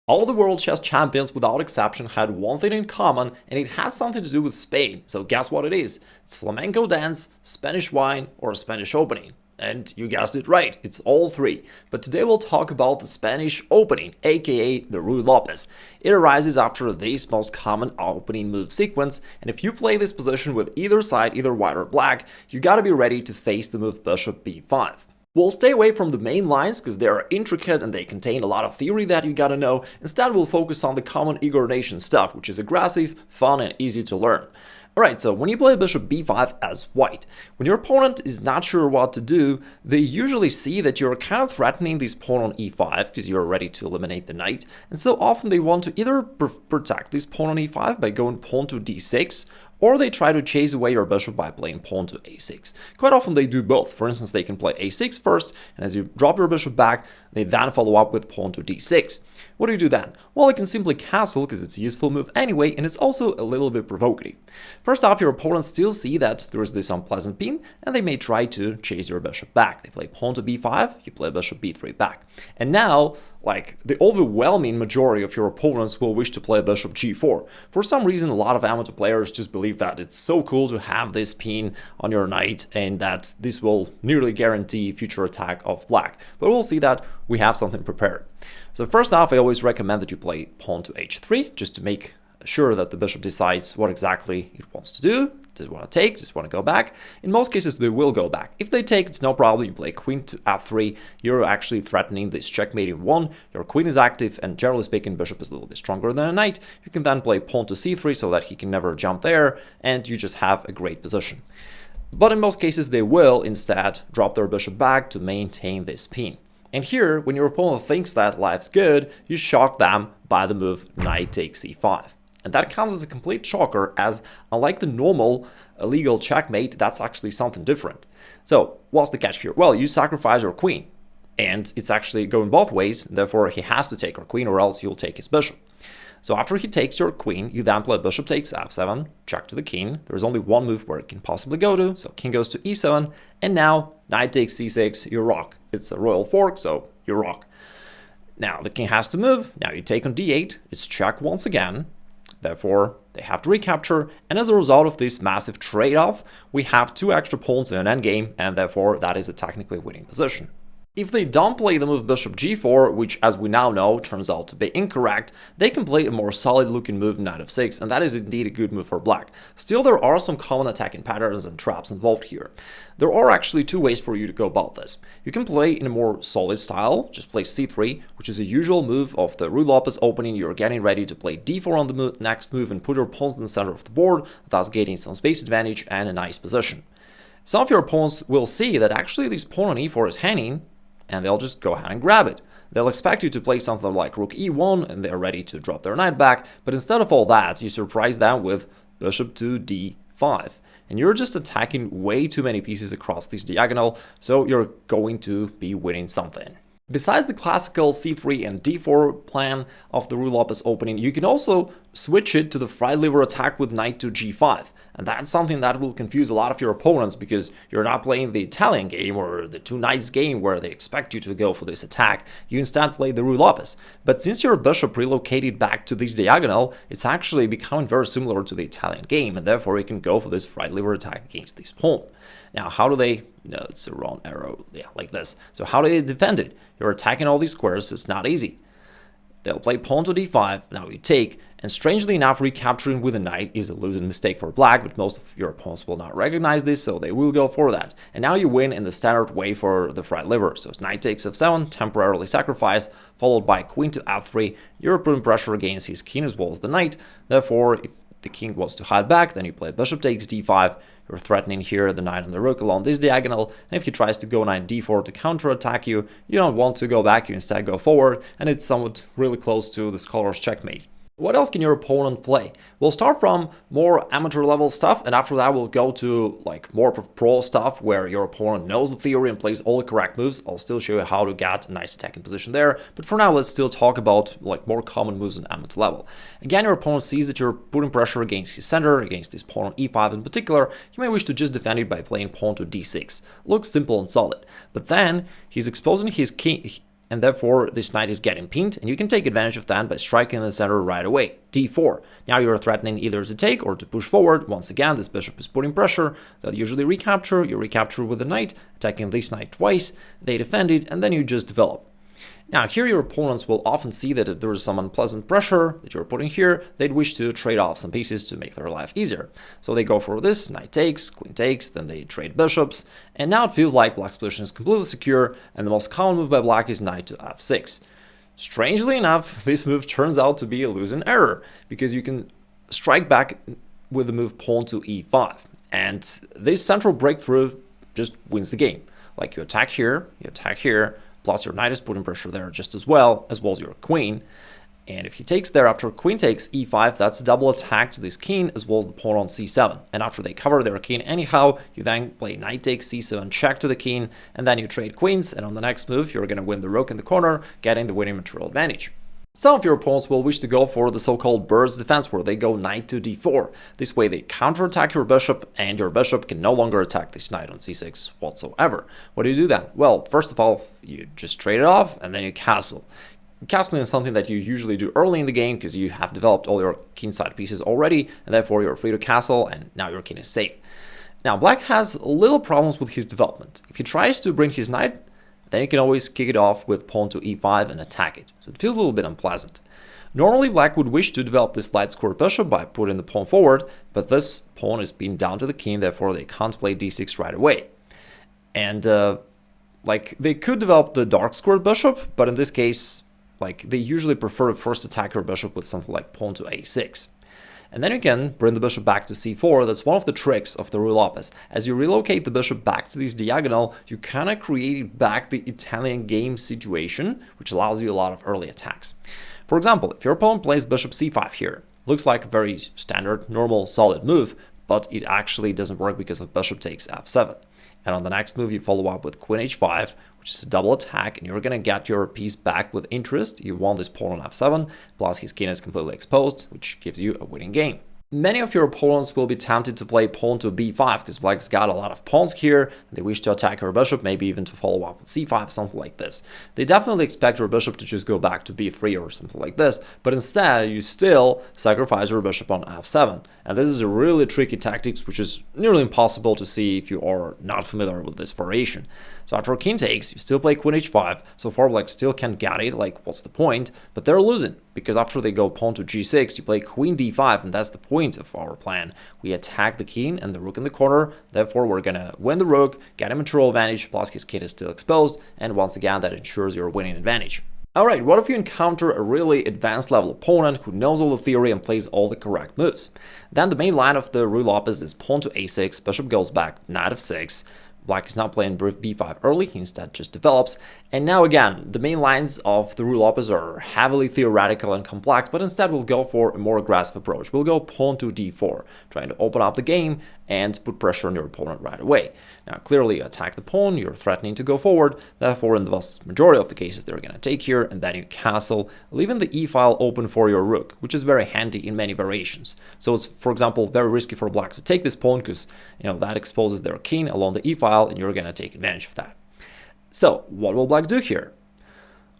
All the world chess champions without exception had one thing in common, and it has something to do with Spain. So guess what it is? It's flamenco dance, Spanish wine, or Spanish opening. And you guessed it right, it's all three. But today we'll talk about the Spanish opening, aka the Ruy Lopez. It arises after this most common opening move sequence, and if you play this position with either side, either white or black, you gotta be ready to face the move bishop b5. We'll stay away from the main lines because they are intricate and they contain a lot of theory that you gotta know. Instead, we'll focus on the common Igor Nation stuff, which is aggressive, fun, and easy to learn. Alright, so when you play bishop b5 as white, when your opponent is not sure what to do, they usually see that you're kind of threatening this pawn on e5 because you're ready to eliminate the knight, and so often they want to either protect this pawn on e5 by going pawn to d6, or they try to chase away your bishop by playing pawn to a6. Quite often they do both. For instance, they can play a6 first, and as you drop your bishop back, they then follow up with pawn to d6. What do you do then? Well, you can simply castle because it's a useful move anyway, and it's also a little bit provocative. First off, your opponents still see that there is this unpleasant pin, and they may try to chase your bishop back. They play pawn to b5, you play bishop b3 back. And now, like, the overwhelming majority of your opponents will wish to play bishop g4. For some reason, a lot of amateur players just believe that it's so cool to have this pin on your knight and that this will nearly guarantee future attack of black. But we'll see that we have something prepared. So first off, I always recommend that you play pawn to h3 just to make sure that the bishop decides what exactly it wants to do. Does it want to take? Does it want to go back? In most cases, they will go back. If they take, it's no problem. You play queen to f3. You're actually threatening this checkmate in one. Your queen is active, and generally speaking, bishop is a little bit stronger than a knight. You can then play pawn to c3 so that he can never jump there, and you just have a great position. But in most cases, they will instead drop their bishop back to maintain this pin. And here, when your opponent thinks that life's good, you shock them by the move knight takes c5. And that counts as a complete shocker, as unlike the normal illegal checkmate, that's actually something different. So, what's the catch here? Well, you sacrifice your queen, and it's actually going both ways, therefore he has to take your queen or else you'll take his bishop. So after he takes your queen, you then play bishop takes f7, check to the king. There's only one move where it can possibly go to, so king goes to e7, and now knight takes c6, you rock. It's a royal fork, so you rock. Now the king has to move, now you take on d8, it's check once again. Therefore, they have to recapture, and as a result of this massive trade-off, we have two extra pawns in an endgame, and therefore that is a technically winning position. If they don't play the move bishop g4, which as we now know turns out to be incorrect, they can play a more solid looking move knight f6, and that is indeed a good move for black. Still, there are some common attacking patterns and traps involved here. There are actually two ways for you to go about this. You can play in a more solid style, just play c3, which is a usual move of the Ruy Lopez opening. You're getting ready to play d4 on the next move and put your pawns in the center of the board, thus gaining some space advantage and a nice position. Some of your opponents will see that actually this pawn on e4 is hanging, and they'll just go ahead and grab it. They'll expect you to play something like rook e1, and they're ready to drop their knight back, but instead of all that, you surprise them with bishop to d5. And you're just attacking way too many pieces across this diagonal, so you're going to be winning something. Besides the classical c3 and d4 plan of the Ruy Lopez opening, you can also switch it to the fried liver attack with knight to g5. And that's something that will confuse a lot of your opponents because you're not playing the Italian game or the two knights game where they expect you to go for this attack. You instead play the Ruy Lopez. But since your bishop relocated back to this diagonal, it's actually becoming very similar to the Italian game, and therefore you can go for this fried liver attack against this pawn. Now, how do they... No, it's a wrong arrow. Yeah, like this. So how do they defend it? You're attacking all these squares, so it's not easy. They'll play pawn to d5, now you take, and strangely enough, recapturing with a knight is a losing mistake for black, but most of your opponents will not recognize this, so they will go for that. And now you win in the standard way for the fried liver. So it's knight takes f7, temporarily sacrifice, followed by queen to f3. You're putting pressure against his king as well as the knight. Therefore, if the king wants to hide back, then you play bishop takes d5. You're threatening here the knight and the rook along this diagonal, and if he tries to go knight d4 to counterattack you, you don't want to go back, you instead go forward, and it's somewhat really close to the scholar's checkmate. What else can your opponent play? We'll start from more amateur level stuff, and after that we'll go to like more pro stuff where your opponent knows the theory and plays all the correct moves. I'll still show you how to get a nice attacking position there, but for now let's still talk about like more common moves on amateur level. Again, your opponent sees that you're putting pressure against his center, against his pawn on e5 in particular. He may wish to just defend it by playing pawn to d6. Looks simple and solid, but then he's exposing his king. and therefore this knight is getting pinned, and you can take advantage of that by striking in the center right away. d4. Now you're threatening either to take or to push forward. Once again, this bishop is putting pressure. They'll usually recapture. You recapture with the knight, attacking this knight twice. They defend it, and then you just develop. Now here your opponents will often see that if there is some unpleasant pressure that you're putting here, they'd wish to trade off some pieces to make their life easier. So they go for this, knight takes, queen takes, then they trade bishops, and now it feels like black's position is completely secure, and the most common move by black is knight to f6. Strangely enough, this move turns out to be a losing error, because you can strike back with the move pawn to e5, and this central breakthrough just wins the game. Like you attack here, plus your knight is putting pressure there just as well as your queen. And if he takes there after queen takes e5, that's a double attack to this king as well as the pawn on c7. And after they cover their king anyhow, you then play knight takes c7 check to the king, and then you trade queens, and on the next move you're going to win the rook in the corner, getting the winning material advantage. Some of your opponents will wish to go for the so-called bird's defense, where they go knight to d4. This way they counterattack your bishop, and your bishop can no longer attack this knight on c6 whatsoever. What do you do then? Well, first of all, you just trade it off, and then you castle. Castling is something that you usually do early in the game because you have developed all your kingside pieces already, and therefore you're free to castle, and now your king is safe. Now, black has little problems with his development. If he tries to bring his knight, then you can always kick it off with pawn to e5 and attack it. So it feels a little bit unpleasant. Normally, black would wish to develop this light squared bishop by putting the pawn forward, but this pawn is pinned down to the king, therefore they can't play d6 right away. And they could develop the dark squared bishop, but in this case, they usually prefer to first attack your bishop with something like pawn to a6. And then you can bring the bishop back to c4. That's one of the tricks of the Ruy Lopez. As you relocate the bishop back to this diagonal, you kind of create back the Italian game situation, which allows you a lot of early attacks. For example, if your opponent plays bishop c5 here, looks like a very standard, normal, solid move, but it actually doesn't work because of bishop takes f7. And on the next move, you follow up with queen h5, which is a double attack, and you're going to get your piece back with interest. You won this pawn on f7, plus his king is completely exposed, which gives you a winning game. Many of your opponents will be tempted to play pawn to b5 because black's got a lot of pawns here. They wish to attack your bishop, maybe even to follow up with c5, something like this. They definitely expect your bishop to just go back to b3 or something like this, but instead you still sacrifice your bishop on f7. And this is a really tricky tactics, which is nearly impossible to see if you are not familiar with this variation. So after king takes, you still play queen h5. So far black still can't get it, what's the point? But they're losing, because after they go pawn to g6, you play queen d5, and that's the point of our plan. We attack the king and the rook in the corner, therefore we're gonna win the rook, get a material advantage, plus his king is still exposed, and once again that ensures your winning advantage. Alright, what if you encounter a really advanced level opponent who knows all the theory and plays all the correct moves? Then the main line of the Ruy Lopez is pawn to a6, bishop goes back, knight f6, black is not playing b5 early, he instead just develops. And now again, the main lines of the Ruy Lopez are heavily theoretical and complex, but instead we'll go for a more aggressive approach. We'll go pawn to d4, trying to open up the game and put pressure on your opponent right away. Now clearly you attack the pawn, you're threatening to go forward, therefore in the vast majority of the cases they're going to take here, and then you castle, leaving the e-file open for your rook, which is very handy in many variations. So it's, for example, very risky for black to take this pawn because that exposes their king along the e-file, and you're going to take advantage of that. So what will black do here?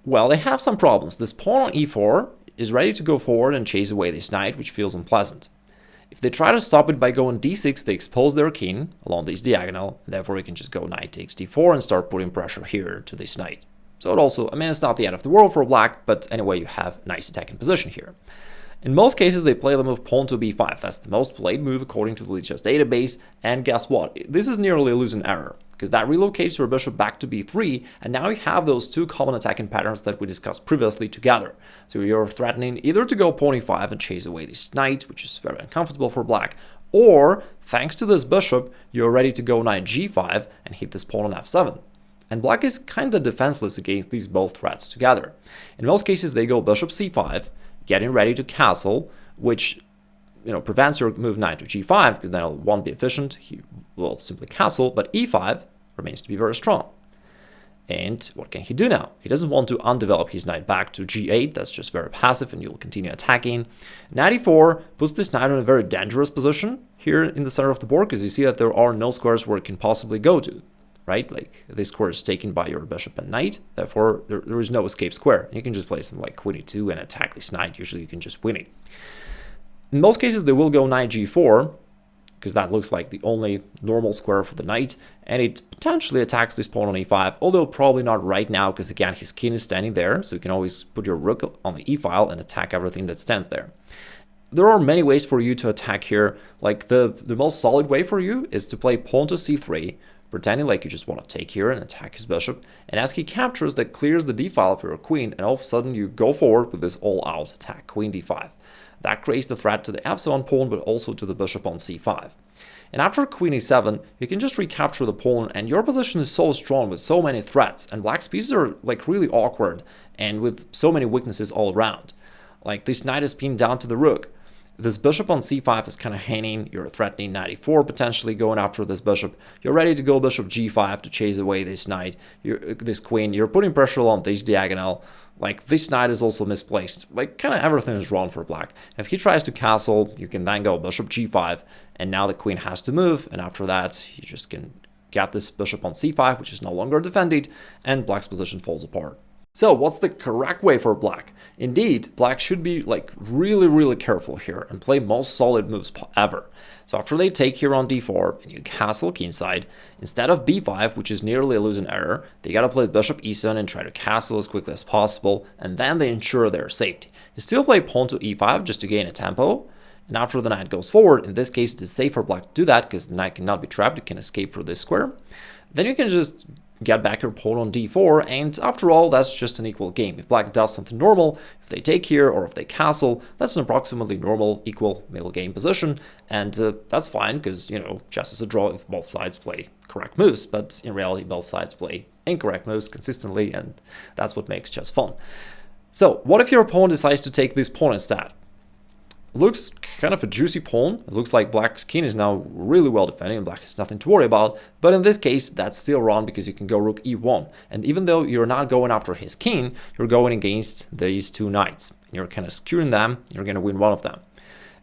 Well, they have some problems. This pawn on e4 is ready to go forward and chase away this knight, which feels unpleasant. If they try to stop it by going d6, they expose their king along this diagonal, and therefore you can just go knight takes d4 and start putting pressure here to this knight. So it also, it's not the end of the world for black, but anyway, you have a nice attacking position here. In most cases, they play the move pawn to b5. That's the most played move according to the Lichess database, and guess what? This is nearly a losing error, because that relocates your bishop back to b3, and now you have those two common attacking patterns that we discussed previously together. So you're threatening either to go pawn e5 and chase away this knight, which is very uncomfortable for black, or, thanks to this bishop, you're ready to go knight g5 and hit this pawn on f7. And black is kinda defenseless against these both threats together. In most cases, they go bishop c5, getting ready to castle, which prevents your move knight to g5, because then it won't be efficient. He will simply castle, but e5 remains to be very strong. And what can he do now? He doesn't want to undevelop his knight back to g8, that's just very passive, and you'll continue attacking. Knight e4 puts this knight in a very dangerous position here in the center of the board, because you see that there are no squares where it can possibly go to. right? Like this square is taken by your bishop and knight, therefore there is no escape square. You can just play something like queen e2 and attack this knight. Usually you can just win it. In most cases they will go knight g4, because that looks like the only normal square for the knight, and it potentially attacks this pawn on e5, although probably not right now, because again his king is standing there, so you can always put your rook on the e-file and attack everything that stands there. There are many ways for you to attack here. Like the most solid way for you is to play pawn to c3, pretending like you just want to take here and attack his bishop, and as he captures, that clears the d-file for your queen, and all of a sudden you go forward with this all-out attack, queen d5. That creates the threat to the f7 pawn, but also to the bishop on c5. And after queen e7, you can just recapture the pawn, and your position is so strong with so many threats, and black's pieces are like really awkward and with so many weaknesses all around. Like this knight is pinned down to the rook. This bishop on c5 is kind of hanging. You're threatening knight e4, potentially going after this bishop. You're ready to go bishop g5 to chase away this knight, this queen. You're putting pressure on this diagonal. Like this knight is also misplaced. Like kind of everything is wrong for black. If he tries to castle, you can then go bishop g5, and now the queen has to move, and after that you just can get this bishop on c5, which is no longer defended, and black's position falls apart. So what's the correct way for black? Indeed, black should be like really careful here and play most solid moves ever. So after they take here on d4 and you castle kingside, instead of b5, which is nearly a losing error, they gotta play bishop e7 and try to castle as quickly as possible, and then they ensure their safety. You still play pawn to e5 just to gain a tempo, and after the knight goes forward, in this case it is safe for black to do that because the knight cannot be trapped, it can escape through this square. Then you can just get back your pawn on d4, and after all, that's just an equal game. If black does something normal, if they take here or if they castle, that's an approximately normal, equal middle game position, and that's fine because, you know, chess is a draw if both sides play correct moves, but in reality, both sides play incorrect moves consistently, and that's what makes chess fun. So, what if your opponent decides to take this pawn instead? Looks kind of a juicy pawn. It looks like black's king is now really well defended and black has nothing to worry about, but in this case that's still wrong because you can go rook e1, and even though you're not going after his king, you're going against these two knights and you're kind of skewing them. You're going to win one of them.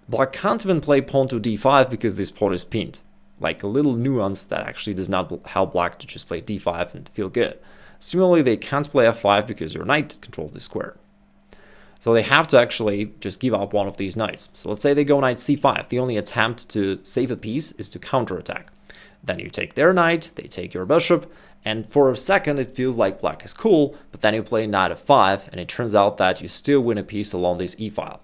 Black can't even play pawn to d5 because this pawn is pinned, like a little nuance that actually does not help black to just play d5 and feel good. Similarly, they can't play f5 because your knight controls this square. So they have to actually just give up one of these knights. So let's say they go knight c5. The only attempt to save a piece is to counterattack. Then you take their knight, they take your bishop, and for a second it feels like black is cool, but then you play knight f5, and it turns out that you still win a piece along this e-file.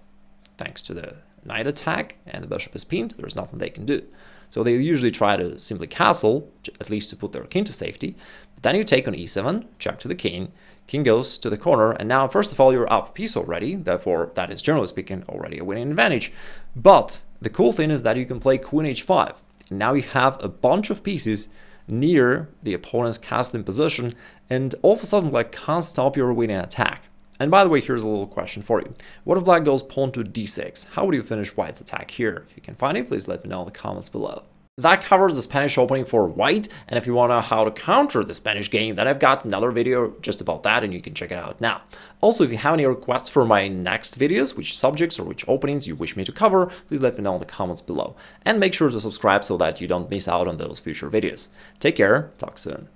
Thanks to the knight attack, and the bishop is pinned, there's nothing they can do. So they usually try to simply castle, at least to put their king to safety. But then you take on e7, check to the king, king goes to the corner, and now first of all you're up a piece already, therefore that is generally speaking already a winning advantage. But the cool thing is that you can play queen h5, and now you have a bunch of pieces near the opponent's castling position, and all of a sudden black can't stop your winning attack. And by the way, here's a little question for you. What if black goes pawn to d6? How would you finish white's attack here? If you can find it, please let me know in the comments below. That covers the Spanish opening for white, and if you want to know how to counter the Spanish game, then I've got another video just about that, and you can check it out now. Also, if you have any requests for my next videos, which subjects or which openings you wish me to cover, please let me know in the comments below. And make sure to subscribe so that you don't miss out on those future videos. Take care, talk soon.